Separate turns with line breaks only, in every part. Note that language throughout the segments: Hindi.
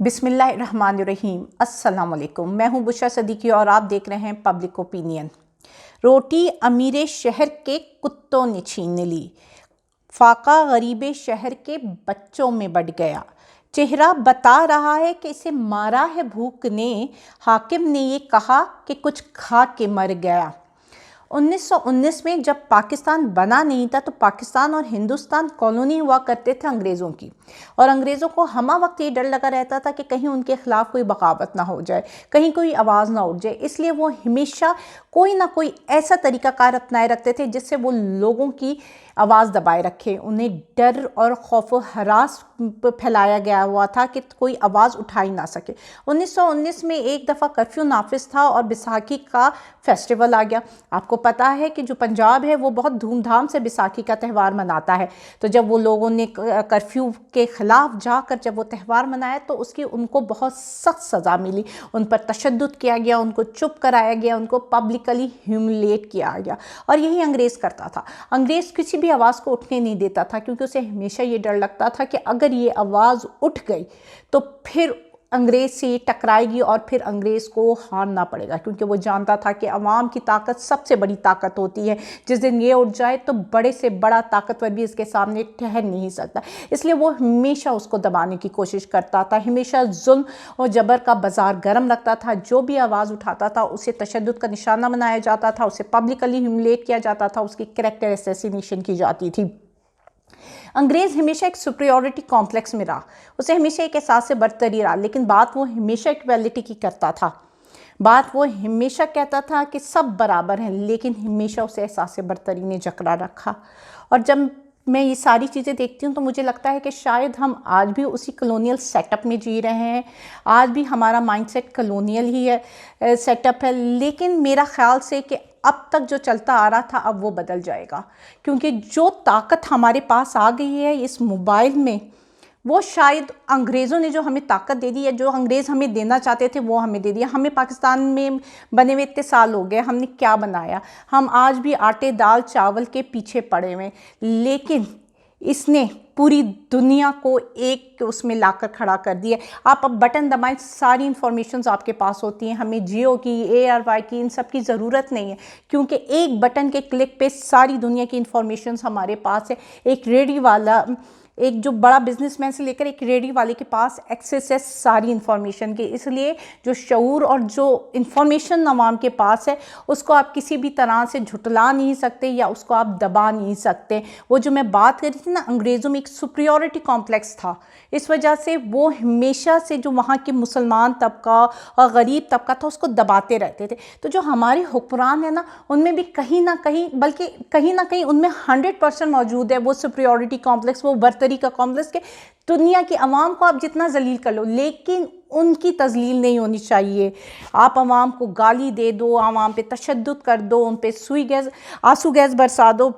बिस्मिल्लाहिर्रहमानिर्रहीम। अस्सलाम वालेकुम। मैं हूं बुशरा सदीकी और आप देख रहे हैं पब्लिक ओपिनियन। रोटी अमीरे शहर के कुत्तों ने छीन ली, फाका गरीबे शहर के बच्चों में बढ़ गया। चेहरा बता रहा है कि इसे मारा है भूख ने, हाकिम ने ये कहा कि कुछ खा के मर गया। 1919 में जब पाकिस्तान बना नहीं था तो पाकिस्तान और हिंदुस्तान कॉलोनी हुआ करते थे अंग्रेज़ों की, और अंग्रेज़ों को हमा वक्त ये डर लगा रहता था कि कहीं उनके ख़िलाफ़ कोई बगावत ना हो जाए, कहीं कोई आवाज़ ना उठ जाए। इसलिए वो हमेशा कोई ना कोई ऐसा तरीक़ाकार अपनाए रखते थे जिससे वो लोगों की आवाज़ दबाए रखे। उन्हें डर और खौफ व हरास फैलाया गया हुआ था कि कोई आवाज़ उठा ही ना सके। 1919 में एक दफ़ा कर्फ्यू नाफिज था और बैसाखी का फेस्टिवल आ गया। आपको पता है कि जो पंजाब है वो बहुत धूमधाम से बैसाखी का त्यौहार मनाता है। तो जब वो लोगों ने कर्फ्यू के ख़िलाफ़ जाकर जब वो त्यौहार मनाया तो उसकी उनको बहुत सख्त सज़ा मिली। उन पर तशद्दुद किया गया, उनको चुप कराया गया, उनको पब्लिकली ह्यूमिलेट किया गया। और यही अंग्रेज़ करता था। अंग्रेज़ किसी भी आवाज़ को उठने नहीं देता था, क्योंकि उसे हमेशा ये डर लगता था कि अगर ये आवाज़ उठ गई तो फिर अंग्रेज़ से ये टकराएगी और फिर अंग्रेज़ को हारना पड़ेगा, क्योंकि वो जानता था कि अवाम की ताकत सबसे बड़ी ताकत होती है। जिस दिन ये उठ जाए तो बड़े से बड़ा ताकतवर भी इसके सामने ठहर नहीं सकता। इसलिए वो हमेशा उसको दबाने की कोशिश करता था, हमेशा जुल्म और जबर का बाजार गर्म रखता था। जो भी आवाज़ उठाता था उसे तशद्दुद का निशाना बनाया जाता था, उसे पब्लिकली ह्यूमिलेट किया जाता था, उसकी कैरेक्टर असैसिनेशन की जाती थी। अंग्रेज़ हमेशा एक सुपरियॉरिटी कॉम्प्लेक्स में रहा, उसे हमेशा एक एहसास से बरतरी रहा, लेकिन बात वो हमेशा इक्वालिटी की करता था। बात वो हमेशा कहता था कि सब बराबर हैं, लेकिन हमेशा उसे एहसास से बरतरी ने जकड़ा रखा। और जब मैं ये सारी चीज़ें देखती हूँ तो मुझे लगता है कि शायद हम आज भी उसी कॉलोनियल सेटअप में जी रहे हैं। आज भी हमारा माइंडसेट कॉलोनियल ही है, सेटअप है। लेकिन मेरा ख्याल से कि अब तक जो चलता आ रहा था अब वो बदल जाएगा, क्योंकि जो ताकत हमारे पास आ गई है इस मोबाइल में, वो शायद अंग्रेज़ों ने जो हमें ताकत दे दी है, जो अंग्रेज़ हमें देना चाहते थे वो हमें दे दिया। हमें पाकिस्तान में बने हुए इतने साल हो गए, हमने क्या बनाया? हम आज भी आटे दाल चावल के पीछे पड़े हुए, लेकिन इसने पूरी दुनिया को एक उसमें लाकर खड़ा कर दिया। आप अब बटन दबाएं, सारी इन्फॉर्मेशंस आपके पास होती हैं। हमें जियो की, ARY की, इन सब की ज़रूरत नहीं है, क्योंकि एक बटन के क्लिक पे सारी दुनिया की इन्फॉर्मेशंस हमारे पास है। एक रेडी वाला, एक जो बड़ा बिजनेसमैन से लेकर एक रेडी वाले के पास एक्सेस है सारी इन्फॉर्मेशन के। इसलिए जो शऊर और जो इन्फॉर्मेशन अवाम के पास है उसको आप किसी भी तरह से झुटला नहीं सकते या उसको आप दबा नहीं सकते। वो जो मैं बात कर रही थी ना, अंग्रेज़ों में एक सुपरियॉरिटी कॉम्प्लेक्स था। इस वजह से वो हमेशा से जो वहाँ के मुसलमान तबका और गरीब तबका था उसको दबाते रहते थे। तो जो हमारे हुक्मरान है ना, उनमें भी कहीं ना कहीं, बल्कि कहीं ना कहीं उनमें 100% मौजूद है वो सुपरियॉरिटी कॉम्प्लेक्स, वो बर्तरी का कॉम्प्लेक्स के दुनिया की आवाम को आप जितना जलील कर लो, लेकिन उनकी तजलील नहीं होनी चाहिए। आप आवाम को गाली दे दो, आवाम पे तशद्दुद कर दो, उन पे सुई गैस, आंसू गैस बरसा दो,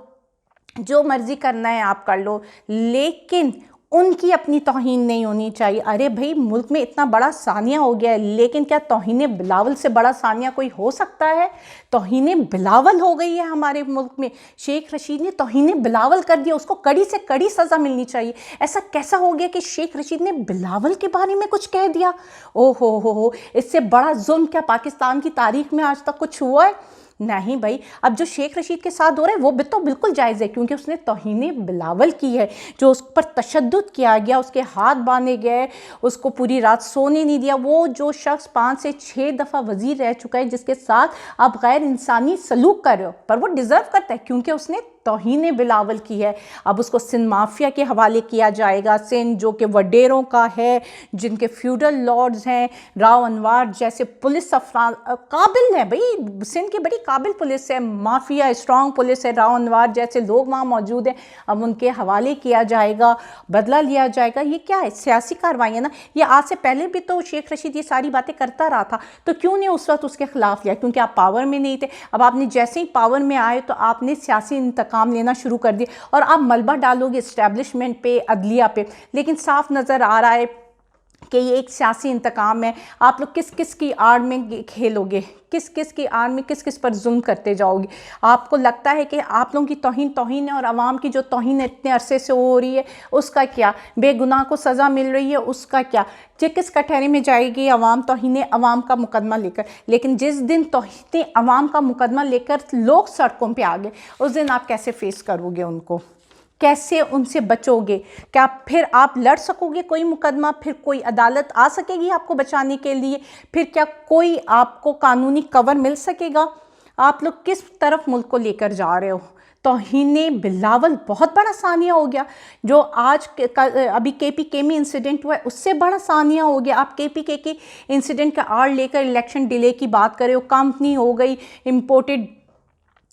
जो मर्ज़ी करना है आप कर लो, लेकिन उनकी अपनी तौहीन नहीं होनी चाहिए। अरे भाई, मुल्क में इतना बड़ा सानिया हो गया है, लेकिन क्या तौहीन बिलावल से बड़ा सानिया कोई हो सकता है? तौहीन बिलावल हो गई है हमारे मुल्क में। शेख रशीद ने तौहीन बिलावल कर दिया, उसको कड़ी से कड़ी सज़ा मिलनी चाहिए। ऐसा कैसा हो गया कि शेख रशीद ने बिलावल के बारे में कुछ कह दिया? ओ हो, इससे बड़ा जुल्म क्या पाकिस्तान की तारीख में आज तक कुछ हुआ है? नहीं भाई। अब जो शेख रशीद के साथ हो रहा है वो भी तो बिल्कुल जायज़ है, क्योंकि उसने तौहीन बिलावल की है। जो उस पर तशद्दुद किया गया, उसके हाथ बांधे गए, उसको पूरी रात सोने नहीं दिया। वो जो शख्स 5 से 6 दफ़ा वज़ीर रह चुका है, जिसके साथ आप गैर इंसानी सलूक कर रहे हो, पर वो डिज़र्व करता है क्योंकि उसने तौहीन बिलावल की है। अब उसको सिंध माफिया के हवाले किया जाएगा। सिंध जो कि वडेरों का है, जिनके फ्यूडल लॉर्ड्स हैं, राव अनवार जैसे पुलिस अफराद काबिल है भाई, सिंध की बड़ी काबिल पुलिस है, माफिया स्ट्रॉन्ग पुलिस है, राव अनवार जैसे लोग वहाँ मौजूद हैं। अब उनके हवाले किया जाएगा, बदला लिया जाएगा। ये क्या है? सियासी कार्रवाई है ना। ये आज से पहले भी तो शेख रशीद ये सारी बातें करता रहा था, तो क्यों नहीं उस वक्त उसके खिलाफ लिया? क्योंकि आप पावर में नहीं थे। अब आपने जैसे ही पावर में आए तो आपने सियासी इंतकाम लेना शुरू कर दिया और आप मलबा डालोगे इस्टेब्लिशमेंट पे, अदलिया पे। लेकिन साफ नज़र आ रहा है कि ये एक सियासी इंतकाम है। आप लोग किस किस की आड़ में खेलोगे, किस किस की आड़ में किस किस पर जुल्म करते जाओगे। आपको लगता है कि आप लोगों की तौहीन है और आवाम की जो तौहीन इतने अरसे से हो रही है उसका क्या, बेगुनाह को सज़ा मिल रही है उसका क्या, ये किस कटहरे में जाएगी आवाम तौहीन आवाम का मुकदमा लेकर। लेकिन जिस दिन तौहीन आवाम का मुकदमा लेकर लोग सड़कों पर आ गए, उस दिन आप कैसे फेस करोगे उनको, कैसे उनसे बचोगे? क्या फिर आप लड़ सकोगे कोई मुकदमा, फिर कोई अदालत आ सकेगी आपको बचाने के लिए, फिर क्या कोई आपको कानूनी कवर मिल सकेगा? आप लोग किस तरफ मुल्क को लेकर जा रहे हो? तौहीने बिलावल बहुत बड़ा सानिया हो गया, जो आज अभी KPK में इंसिडेंट हुआ है उससे बड़ा सानिया हो गया। आप KPK के इंसिडेंट का आड़ लेकर इलेक्शन डिले की बात कर रहे हो। कंपनी हो गई, इम्पोर्टेड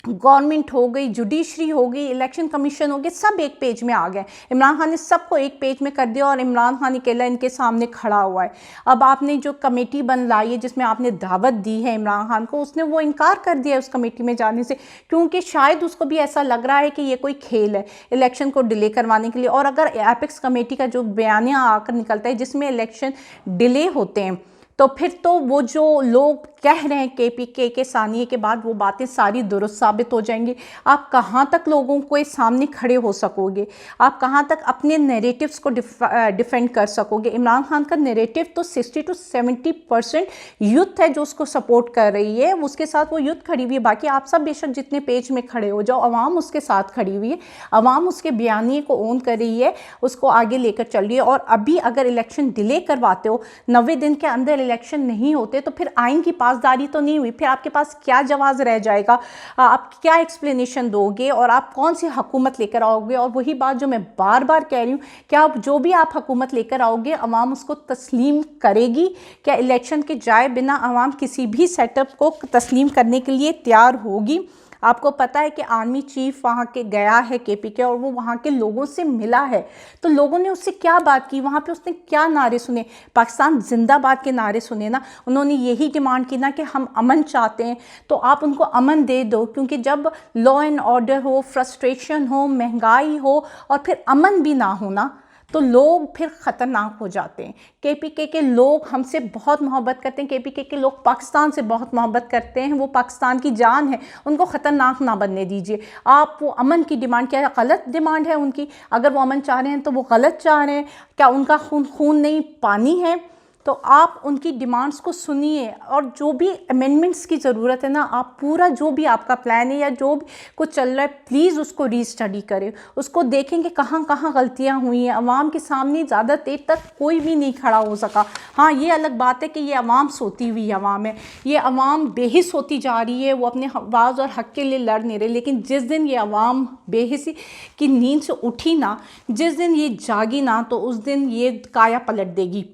गवर्नमेंट हो गई, जुडिशरी हो गई, इलेक्शन कमीशन हो गए, सब एक पेज में आ गए। इमरान खान ने सबको एक पेज में कर दिया और इमरान खान अकेला इनके सामने खड़ा हुआ है। अब आपने जो कमेटी बनलाई है जिसमें आपने दावत दी है इमरान खान को, उसने वो इनकार कर दिया उस कमेटी में जाने से, क्योंकि शायद उसको भी ऐसा लग रहा है कि ये कोई खेल है इलेक्शन को डिले करवाने के लिए। और अगर एपेक्स कमेटी का जो बयानिया आकर निकलता है जिसमें इलेक्शन डिले होते हैं, तो फिर तो वो जो लोग कह रहे हैं KPK के सानिए के बाद वो बातें सारी दुरुस्त साबित हो जाएंगी। आप कहाँ तक लोगों के सामने खड़े हो सकोगे, आप कहाँ तक अपने नैरेटिव्स को डिफेंड कर सकोगे? इमरान खान का नैरेटिव तो 60 to 70% यूथ है जो उसको सपोर्ट कर रही है, उसके साथ वो यूथ खड़ी हुई है। बाकी आप सब बेशक जितने पेज में खड़े हो जाओ, अवाम उसके साथ खड़ी हुई है, अवाम उसके बयानिए को ओन कर रही है, उसको आगे लेकर चल रही है। और अभी अगर इलेक्शन डिले करवाते हो, 90 दिन के अंदर इलेक्शन नहीं होते, तो फिर आइन की पासदारी तो नहीं हुई, फिर आपके पास क्या जवाब रह जाएगा, आप क्या एक्सप्लेनेशन दोगे और आप कौन सी हुकूमत लेकर आओगे? और वही बात जो मैं बार बार कह रही हूँ, क्या जो भी आप हुकूमत लेकर आओगे अवाम उसको तस्लीम करेगी? क्या इलेक्शन के जाए बिना अवाम किसी भी सेटअप को तस्लीम करने के लिए तैयार होगी? आपको पता है कि आर्मी चीफ वहाँ के गया है KPK और वो वहाँ के लोगों से मिला है, तो लोगों ने उससे क्या बात की, वहाँ पे उसने क्या नारे सुने? पाकिस्तान जिंदाबाद के नारे सुने ना। उन्होंने यही डिमांड की ना कि हम अमन चाहते हैं, तो आप उनको अमन दे दो, क्योंकि जब लॉ एंड ऑर्डर हो, फ्रस्ट्रेशन हो, महंगाई हो और फिर अमन भी ना हो ना, तो लोग फिर ख़तरनाक हो जाते हैं। KPK के लोग हमसे बहुत मोहब्बत करते हैं, KPK के लोग पाकिस्तान से बहुत मोहब्बत करते हैं, वो पाकिस्तान की जान है, उनको ख़तरनाक ना बनने दीजिए। आप वो अमन की डिमांड, क्या गलत डिमांड है उनकी? अगर वो अमन चाह रहे हैं तो वो गलत चाह रहे हैं। क्या उनका खून नहीं पानी है? तो आप उनकी डिमांड्स को सुनिए और जो भी अमेंडमेंट्स की ज़रूरत है ना, आप पूरा जो भी आपका प्लान है या जो भी कुछ चल रहा है, प्लीज़ उसको रीस्टडी करें, उसको देखेंगे कहाँ कहाँ गलतियाँ हुई हैं। अवाम के सामने ज़्यादा देर तक कोई भी नहीं खड़ा हो सका। हाँ, ये अलग बात है कि ये अवाम सोती हुई अवाम है, ये अवाम बेहिस होती जा रही है, वो अपने आवाज़ और हक़ के लिए लड़ नहीं रहे। लेकिन जिस दिन ये अवाम बेहिसी की नींद से उठी ना, जिस दिन ये जागी ना, तो उस दिन ये काया पलट देगी।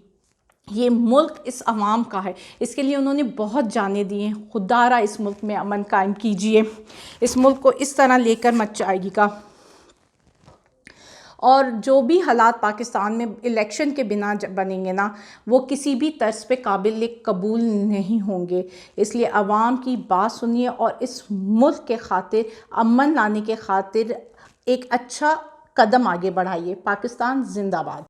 ये मुल्क इस अवाम का है, इसके लिए उन्होंने बहुत जाने दिए हैं। खुदारा इस मुल्क में अमन कायम कीजिए, इस मुल्क को इस तरह लेकर मत जाइएगा। और जो भी हालात पाकिस्तान में इलेक्शन के बिना बनेंगे ना, वो किसी भी तर्ज पे काबिल कबूल नहीं होंगे। इसलिए अवाम की बात सुनिए और इस मुल्क के खातिर, अमन लाने के खातिर एक अच्छा कदम आगे बढ़ाइए। पाकिस्तान जिंदाबाद।